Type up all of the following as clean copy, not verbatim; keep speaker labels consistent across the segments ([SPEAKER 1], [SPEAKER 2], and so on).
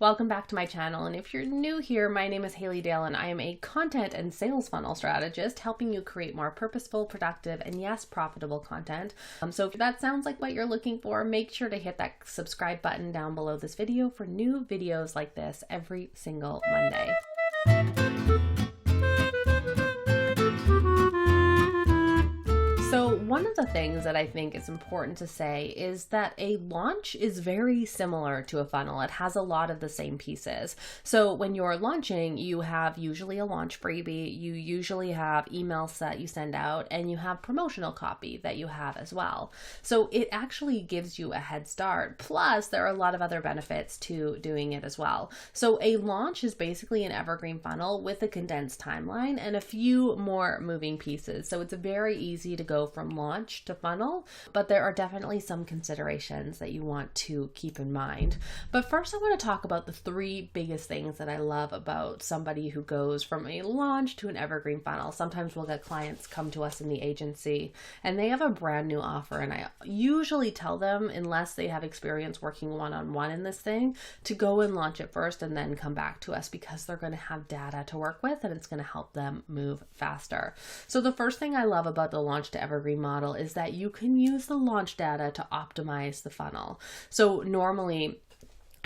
[SPEAKER 1] Welcome back to my channel, and if you're new here, my name is Haley Dale and I am a content and sales funnel strategist helping you create more purposeful, productive, and yes, profitable content. So if that sounds like what you're looking for, make sure to hit that subscribe button down below this video for new videos like this every single Monday. So one of the things that I think is important to say is that a launch is very similar to a funnel. It has a lot of the same pieces. So when you're launching, you have usually a launch freebie, you usually have emails that you send out, and you have promotional copy that you have as well. So it actually gives you a head start. Plus, there are a lot of other benefits to doing it as well. So a launch is basically an evergreen funnel with a condensed timeline and a few more moving pieces. So it's very easy to go from launch to funnel, but there are definitely some considerations that you want to keep in mind. But first, I want to talk about the three biggest things that I love about somebody who goes from a launch to an evergreen funnel. Sometimes we'll get clients come to us in the agency and they have a brand new offer, and I usually tell them, unless they have experience working one-on-one in this thing, to go and launch it first and then come back to us, because they're going to have data to work with and it's going to help them move faster. So the first thing I love about the launch to evergreen model is that you can use the launch data to optimize the funnel. So normally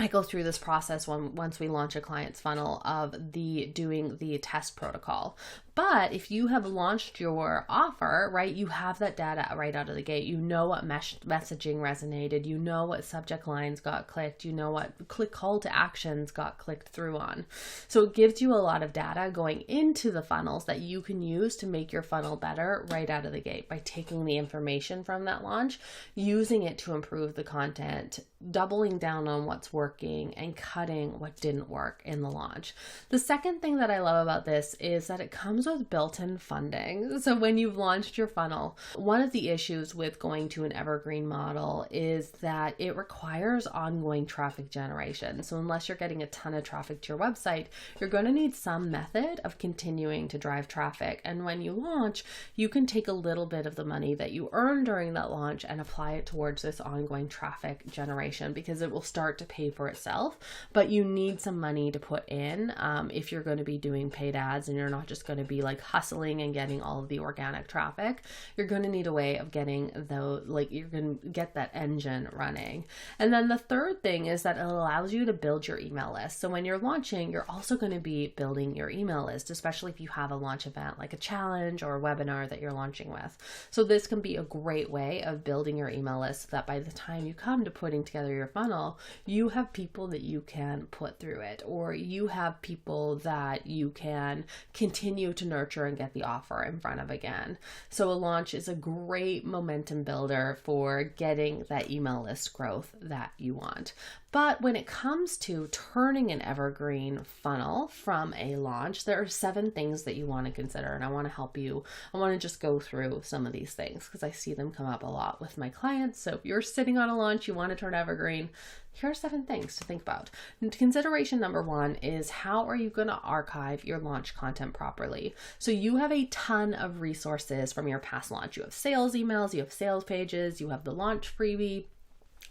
[SPEAKER 1] I go through this process once we launch a client's funnel of doing the test protocol. But if you have launched your offer, right, you have that data right out of the gate. You know what messaging resonated. You know what subject lines got clicked. You know what call to actions got clicked through on. So it gives you a lot of data going into the funnels that you can use to make your funnel better right out of the gate by taking the information from that launch, using it to improve the content, doubling down on what's working, and cutting what didn't work in the launch. The second thing that I love about this is that it comes with built-in funding. So when you've launched your funnel, one of the issues with going to an evergreen model is that it requires ongoing traffic generation. So unless you're getting a ton of traffic to your website, you're going to need some method of continuing to drive traffic. And when you launch, you can take a little bit of the money that you earn during that launch and apply it towards this ongoing traffic generation, because it will start to pay for itself. But you need some money to put in if you're going to be doing paid ads and you're not just going to be like hustling and getting all of the organic traffic. You're going to need a way of getting you're going to get that engine running. And then the third thing is that it allows you to build your email list. So when you're launching, you're also going to be building your email list, especially if you have a launch event like a challenge or a webinar that you're launching with. So this can be a great way of building your email list so that by the time you come to putting together your funnel, you have people that you can put through it, or you have people that you can continue to nurture and get the offer in front of again. So a launch is a great momentum builder for getting that email list growth that you want. But when it comes to turning an evergreen funnel from a launch, there are 7 things that you want to consider, and I want to help you. I want to just go through some of these things because I see them come up a lot with my clients. So if you're sitting on a launch, you want to turn evergreen, here are 7 things to think about. Consideration number 1 is, how are you going to archive your launch content properly? So you have a ton of resources from your past launch. You have sales emails, you have sales pages, you have the launch freebie.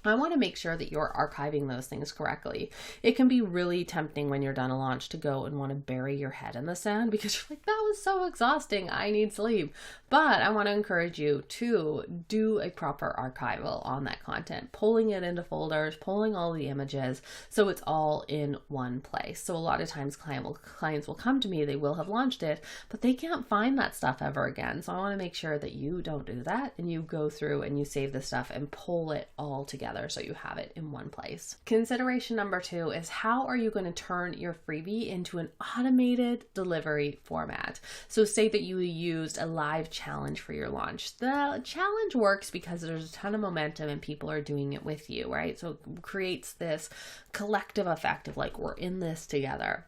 [SPEAKER 1] I want to make sure that you're archiving those things correctly. It can be really tempting when you're done a launch to go and want to bury your head in the sand because you're like, that was so exhausting, I need sleep. But I want to encourage you to do a proper archival on that content, pulling it into folders, pulling all the images so it's all in one place. So a lot of times clients will come to me, they will have launched it, but they can't find that stuff ever again. So I want to make sure that you don't do that and you go through and you save the stuff and pull it all together so you have it in one place. Consideration number 2 is, how are you going to turn your freebie into an automated delivery format? So say that you used a live challenge for your launch. The challenge works because there's a ton of momentum and people are doing it with you, right? So it creates this collective effect of like, we're in this together.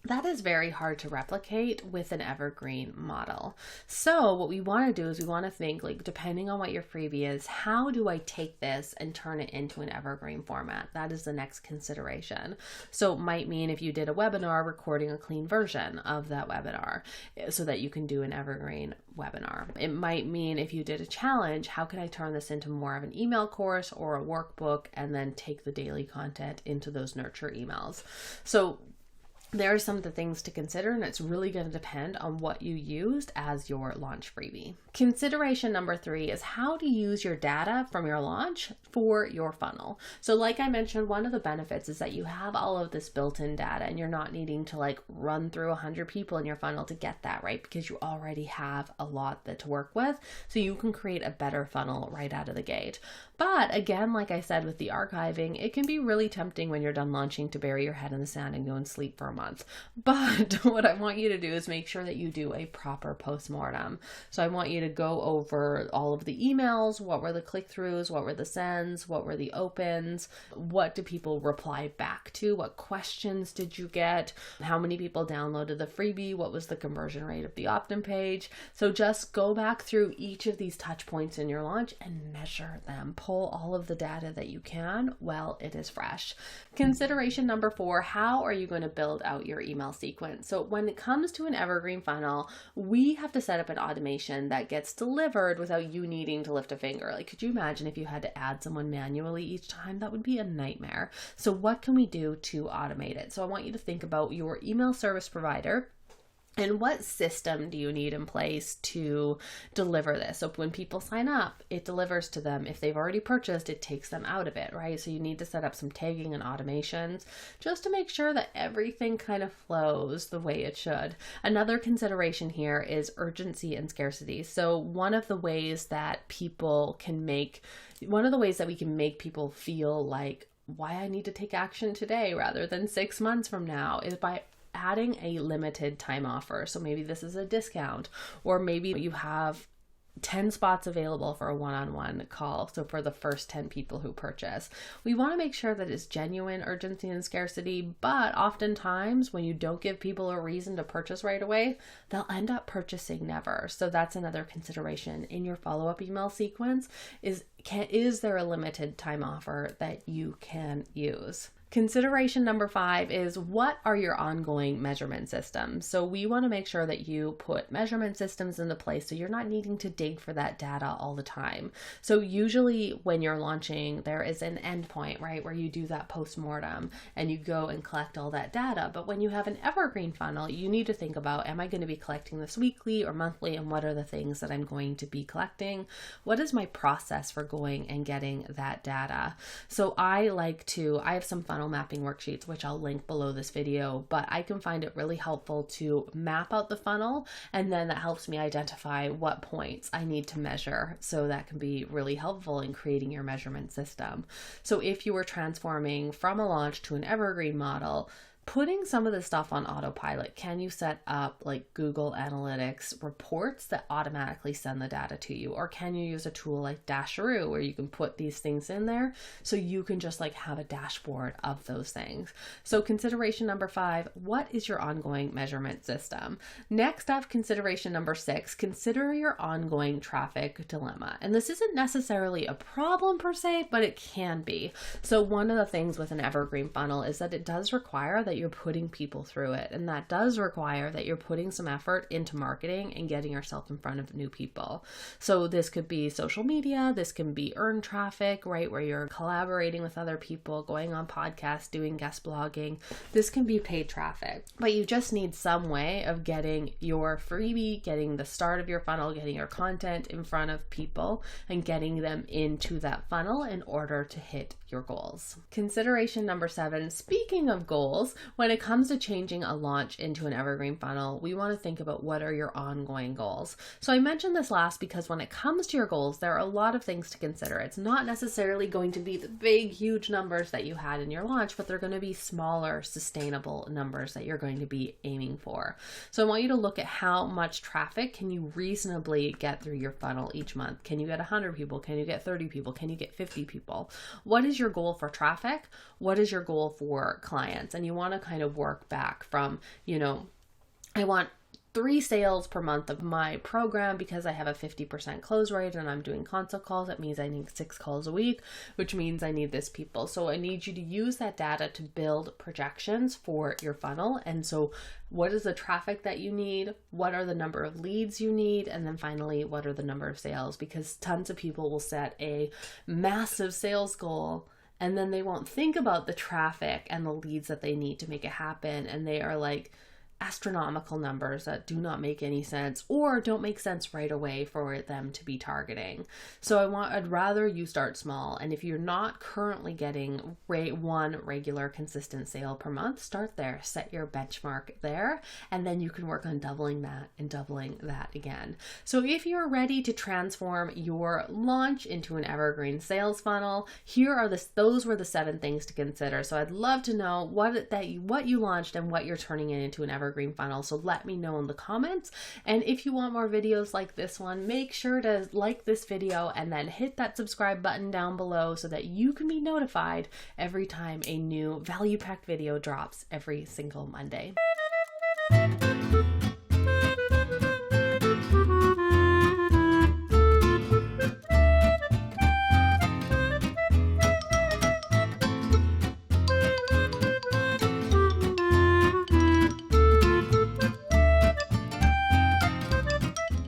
[SPEAKER 1] That is very hard to replicate with an evergreen model. So what we want to do is we want to think, like, depending on what your freebie is, how do I take this and turn it into an evergreen format? That is the next consideration. So it might mean if you did a webinar, recording a clean version of that webinar so that you can do an evergreen webinar. It might mean if you did a challenge, how can I turn this into more of an email course or a workbook, and then take the daily content into those nurture emails. So there are some of the things to consider, and it's really going to depend on what you used as your launch freebie. Consideration number 3 is how to use your data from your launch for your funnel. So like I mentioned, one of the benefits is that you have all of this built-in data, and you're not needing to like run through 100 people in your funnel to get that, right? Because you already have a lot that to work with, so you can create a better funnel right out of the gate. But again, like I said, with the archiving, it can be really tempting when you're done launching to bury your head in the sand and go and sleep for a month. But what I want you to do is make sure that you do a proper postmortem. So I want you to go over all of the emails. What were the click-throughs? What were the sends? What were the opens? What do people reply back to? What questions did you get? How many people downloaded the freebie? What was the conversion rate of the opt-in page? So just go back through each of these touch points in your launch and measure them. Pull all of the data that you can while it is fresh. Consideration number 4, how are you going to build out your email sequence? So when it comes to an evergreen funnel, we have to set up an automation that gets delivered without you needing to lift a finger. Like, could you imagine if you had to add someone manually each time? That would be a nightmare. So what can we do to automate it? So I want you to think about your email service provider. And what system do you need in place to deliver this? So when people sign up, it delivers to them. If they've already purchased, it takes them out of it, right? So you need to set up some tagging and automations just to make sure that everything kind of flows the way it should. Another consideration here is urgency and scarcity. So one of the ways that we can make people feel like, why I need to take action today rather than 6 months from now, is by adding a limited time offer. So maybe this is a discount, or maybe you have 10 spots available for a one-on-one call. So for the first 10 people who purchase, we want to make sure that it's genuine urgency and scarcity. But oftentimes when you don't give people a reason to purchase right away, they'll end up purchasing never. So that's another consideration in your follow-up email sequence is there a limited time offer that you can use? Consideration number 5 is, what are your ongoing measurement systems? So we want to make sure that you put measurement systems into place so you're not needing to dig for that data all the time. So usually when you're launching, there is an endpoint, right, where you do that postmortem and you go and collect all that data. But when you have an evergreen funnel, you need to think about, am I going to be collecting this weekly or monthly? And what are the things that I'm going to be collecting? What is my process for going and getting that data? So I have some funnel mapping worksheets, which I'll link below this video, but I can find it really helpful to map out the funnel, and then that helps me identify what points I need to measure. So that can be really helpful in creating your measurement system. So if you were transforming from a launch to an evergreen model, putting some of this stuff on autopilot, can you set up like Google Analytics reports that automatically send the data to you? Or can you use a tool like Dasheroo where you can put these things in there so you can just like have a dashboard of those things? So consideration number 5, what is your ongoing measurement system? Next up, consideration number 6, consider your ongoing traffic dilemma. And this isn't necessarily a problem per se, but it can be. So one of the things with an evergreen funnel is that it does require that you're putting people through it. And that does require that you're putting some effort into marketing and getting yourself in front of new people. So this could be social media, this can be earned traffic, right, where you're collaborating with other people, going on podcasts, doing guest blogging. This can be paid traffic, but you just need some way of getting your freebie, getting the start of your funnel, getting your content in front of people and getting them into that funnel in order to hit your goals. Consideration number 7, speaking of goals, when it comes to changing a launch into an evergreen funnel, we want to think about what are your ongoing goals. So I mentioned this last because when it comes to your goals, there are a lot of things to consider. It's not necessarily going to be the big, huge numbers that you had in your launch, but they're going to be smaller, sustainable numbers that you're going to be aiming for. So I want you to look at how much traffic can you reasonably get through your funnel each month. Can you get 100 people? Can you get 30 people? Can you get 50 people? What is your goal for traffic? What is your goal for clients? And you want to to kind of work back from, I want 3 sales per month of my program because I have a 50% close rate and I'm doing consult calls. That means I need 6 calls a week, which means I need this people. So I need you to use that data to build projections for your funnel. And so what is the traffic that you need? What are the number of leads you need? And then finally, what are the number of sales? Because tons of people will set a massive sales goal and then they won't think about the traffic and the leads that they need to make it happen. And they are like astronomical numbers that do not make any sense or don't make sense right away for them to be targeting. So I'd rather you start small. And if you're not currently getting one regular consistent sale per month, start there, set your benchmark there, and then you can work on doubling that and doubling that again. So if you're ready to transform your launch into an evergreen sales funnel, those were the 7 things to consider. So I'd love to know what you launched and what you're turning it into an evergreen funnel. So let me know in the comments. And if you want more videos like this one, make sure to like this video and then hit that subscribe button down below so that you can be notified every time a new value-packed video drops every single Monday.